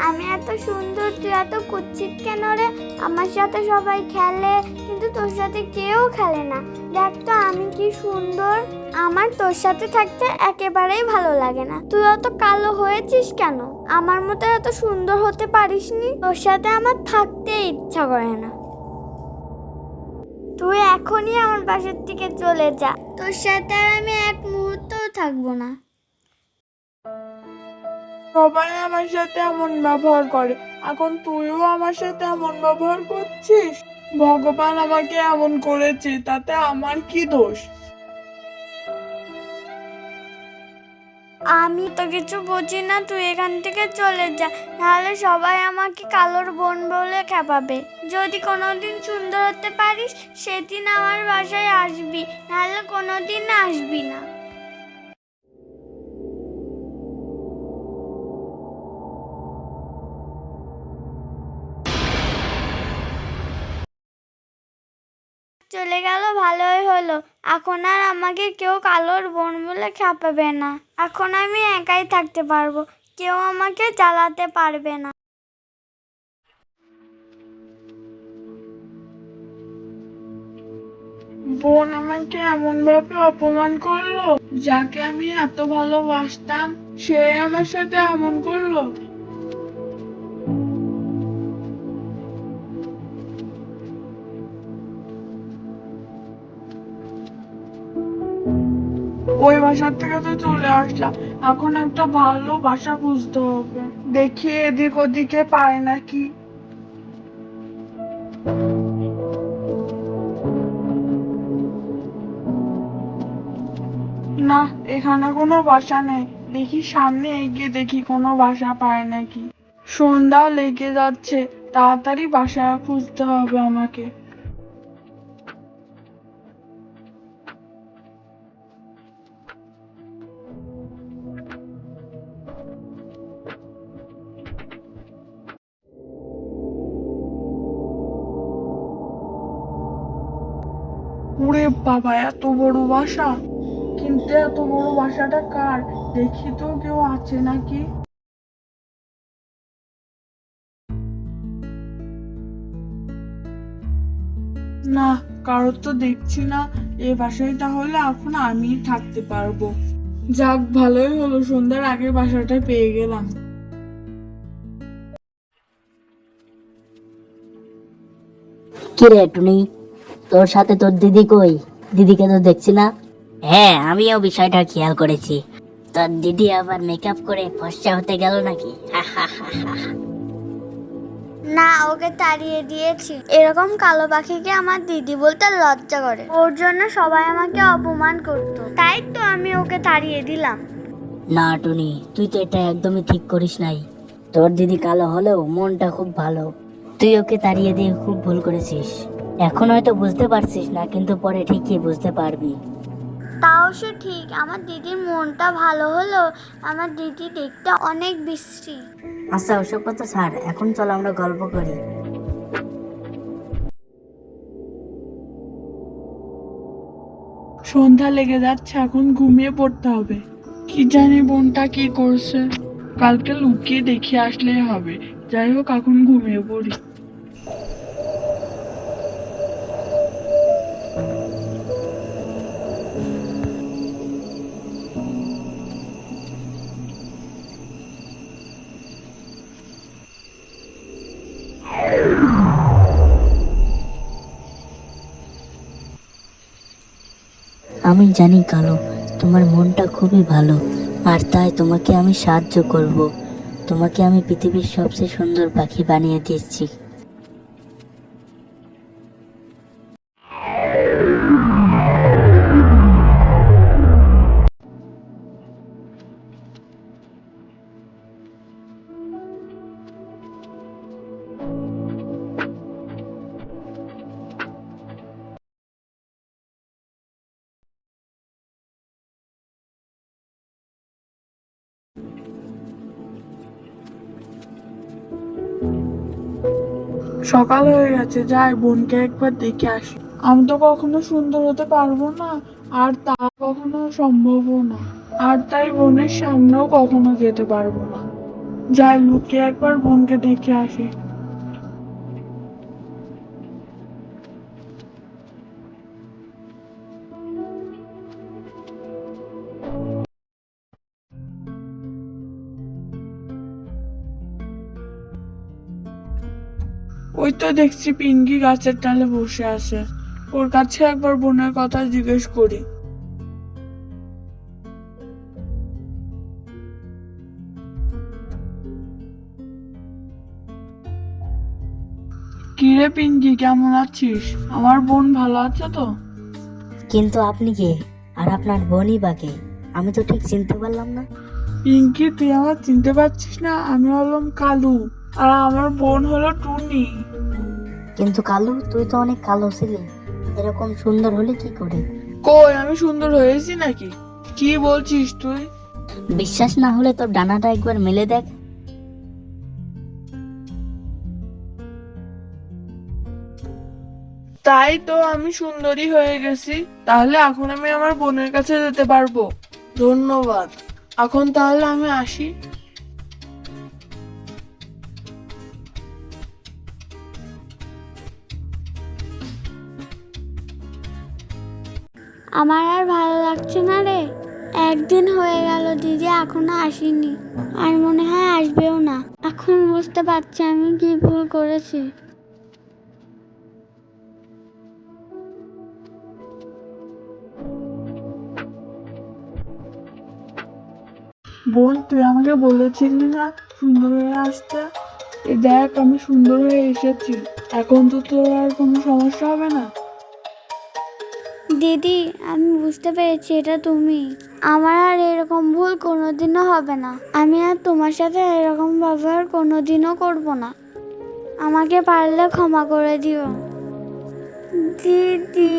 আমি এত সুন্দর, তুই এত কুৎসিত কেন রে? আমার সাথে সবাই খেলে, কিন্তু তোর সাথে কেউ খেলে না। দেখ তো আমি কি সুন্দর। আমার তোর সাথে থাকতে একেবারেই ভালো লাগে না। তুই অত কালো হয়েছিস কেন? আমার মতো এত সুন্দর হতে পারিসনি। তোর সাথে আমার থাকতে ইচ্ছা করে না। তুই এখনই আমার বাসার থেকে চলে যা। তোর সাথে আর আমি এক মুহূর্তও থাকবো না। সবাই আমার সাথে এমন ব্যবহার করে, এখন তুইও আমার সাথে এমন ব্যবহার করছিস। ভগবান আমাকে এমন করেছে, তাতে আমার কি দোষ? আমি তো কিছু বুঝি না, তুই এখান থেকে চলে যা, নাহলে সবাই আমাকে কালোর বোন বলে খেপাবে। যদি কোনোদিন সুন্দর হতে পারিস সেদিন আমার বাসায় আসবি, নাহলে কোনোদিন আসবি না। চলে গেল, ভালোই হলো। এখন আর আমাকে কেউ কালোর বোন বলে খেপাবে না। এখন আমি একাই থাকতে পারবো, কেউ আমাকে জ্বালাতে পারবে না। বোন আমাকে এমন ভাবে অপমান করলো, যাকে আমি এত ভালোবাসতাম সে আমার সাথে এমন করলো। ওই বাসার থেকে তো চলে আসলাম, এখন একটা ভালো বাসা খুঁজতে হবে। দেখি এদিক ওদিকে পায় নাকি। না, এখানে কোনো বাসা নেই। দেখি সামনে এগিয়ে দেখি কোনো বাসা পায় নাকি। সন্ধ্যা লেগে যাচ্ছে, তাড়াতাড়ি বাসা খুঁজতে হবে আমাকে। ওরে বাবা, এত বড় বাসা! কিন্তু এত বড় বাসাটা কার? দেখি তো কেউ আছে নাকি। না, কারোর তো দেখছি না। এ বাসায় তাহলে এখন আমি থাকতে পারবো। যাক, ভালোই হলো, সন্ধ্যার আগে বাসাটা পেয়ে গেলাম। কি রে টুনি, তোর সাথে তোর দিদি কই? দিদিকে তো দেখছি না। হ্যাঁ, আমিও বিষয়টা খেয়াল করেছি। তোর দিদি আবার মেকআপ করে ফর্সা হতে গেল নাকি? না, ওকে তাড়িয়ে দিয়েছি। এরকম কালো পাখিকে আমার দিদি বলতে লজ্জা করে। ওর জন্য সবাই আমাকে অপমান করতো, তাই তো আমি ওকে তাড়িয়ে দিলাম। না টুনি, তুই তো এটা একদমই ঠিক করিস নাই। তোর দিদি কালো হলেও মনটা খুব ভালো। তুই ওকে তাড়িয়ে দিয়ে খুব ভুল করেছিস। এখন হয়তো বুঝতে পারছিস না, কিন্তু পরে ঠিকই বুঝতে পারবি। তাও সে ঠিক, আমার দিদির মনটা ভালো হলো। আমার দিদি দেখতে অনেক বিশ্রী। আচ্ছা, ওসব কথা ছাড়, এখন চল আমরা গল্প করি। সন্ধ্যা লেগে যাচ্ছে, এখন ঘুমিয়ে পড়তে হবে। কি জানি বোনটা কি করছে, কালকে লুকিয়ে দেখে আসলেই হবে। যাই হোক, এখন ঘুমিয়ে পড়ি। আমি জানি কালো, তোমার মনটা খুবই ভালো, আর তাই তোমাকে আমি সাহায্য করব। তোমাকে আমি পৃথিবীর সবচেয়ে সুন্দর পাখি বানিয়ে দিচ্ছি। সকাল হয়ে গেছে, যাই বোনকে একবার দেখে আসি। আমি তো কখনো সুন্দর হতে পারবো না, আর তা কখনো সম্ভবও না। আর তাই বোনের সামনেও কখনো যেতে পারবো না। যাই লুকিয়ে একবার বোনকে দেখে আসি। ওই তো দেখছি পিঙ্কি গাছের ডালে বসে আছে, ওর কাছে একবার বোনের কথা জিজ্ঞেস করি। কিরে পিঙ্কি, কেমন আছিস? আমার বোন ভালো আছে তো? কিন্তু আপনি কে, আর আপনার বোনই বা কে? আমি তো ঠিক চিনতে পারলাম না। পিঙ্কি, তুই আমার চিনতে পারছিস না? আমি হলাম কালু, আর আমার বোন হলো টুনি। কিন্তু কালু, তুই তো অনেক কালো ছিলি, এরকম সুন্দর হলি কি করে? কই, আমি সুন্দর হয়েছি নাকি? কি বলছিস তুই? বিশ্বাস না হলে তোর ডানাটা একবার মেলে দেখ। তাই তো, আমি সুন্দরী হয়ে গেছি। তাহলে এখন আমি আমার বোনের কাছে যেতে পারবো। ধন্যবাদ। এখন তাহলে আমি আসি। আমার আর ভালো লাগছে না রে। একদিন হয়ে গেল দিদি এখনো আসেনি, আর মনে হয় আসবেও না। এখন বুঝতে পারছি আমি কি ভুল করেছি। বোন, তুই আমাকে বলেছিলি না সুন্দর হয়ে আসতে? এই দেখ, আমি সুন্দর হয়ে এসেছি। এখন তো তোর আর কোনো সমস্যা হবে না। দিদি, আমি বুঝতে পেরেছি এটা তুমি। আমার আর এরকম ভুল কোনোদিনও হবে না। আমি আর তোমার সাথে এরকম ব্যবহার কোনোদিনও করব না। আমাকে পারলে ক্ষমা করে দিও দিদি।